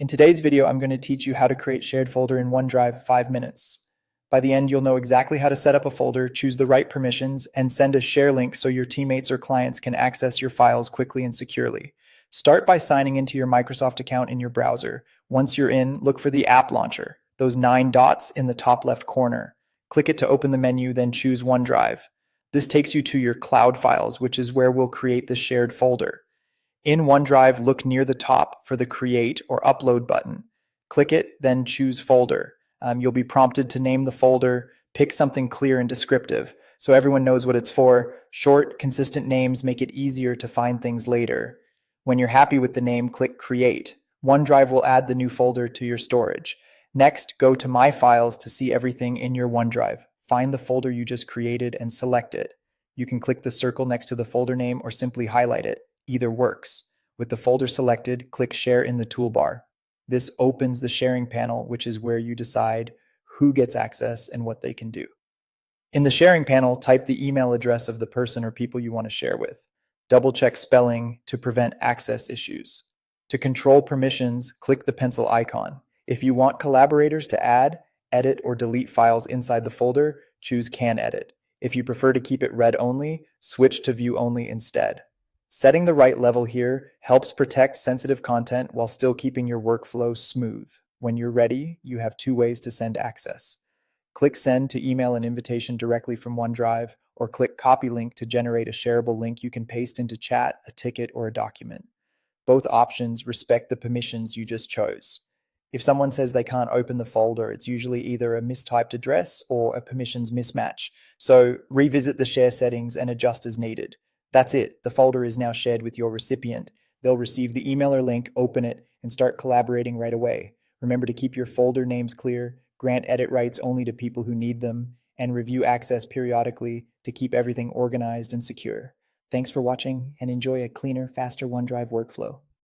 In today's video, I'm going to teach you how to create shared folder in OneDrive 5 minutes. By the end, you'll know exactly how to set up a folder, choose the right permissions, and send a share link so your teammates or clients can access your files quickly and securely. Start by signing into your Microsoft account in your browser. Once you're in, look for the app launcher, those 9 dots in the top left corner. Click it to open the menu, then choose OneDrive. This takes you to your cloud files, which is where we'll create the shared folder. In OneDrive, look near the top for the Create or Upload button. Click it, then choose Folder. You'll be prompted to name the folder, pick something clear and descriptive so everyone knows what it's for. Short, consistent names make it easier to find things later. When you're happy with the name, click Create. OneDrive will add the new folder to your storage. Next, go to My Files to see everything in your OneDrive. Find the folder you just created and select it. You can click the circle next to the folder name or simply highlight it. Either works. With the folder selected, click Share in the toolbar. This opens the sharing panel, which is where you decide who gets access and what they can do. In the sharing panel, type the email address of the person or people you want to share with. Double-check spelling to prevent access issues. To control permissions, click the pencil icon. If you want collaborators to add, edit, or delete files inside the folder, choose Can Edit. If you prefer to keep it read only, switch to View Only instead. Setting the right level here helps protect sensitive content while still keeping your workflow smooth. When you're ready, you have 2 ways to send access. Click Send to email an invitation directly from OneDrive, or click Copy Link to generate a shareable link you can paste into chat, a ticket, or a document. Both options respect the permissions you just chose. If someone says they can't open the folder, it's usually either a mistyped address or a permissions mismatch. So revisit the share settings and adjust as needed. That's it. The folder is now shared with your recipient. They'll receive the email or link, open it, and start collaborating right away. Remember to keep your folder names clear, grant edit rights only to people who need them, and review access periodically to keep everything organized and secure. Thanks for watching, and enjoy a cleaner, faster OneDrive workflow.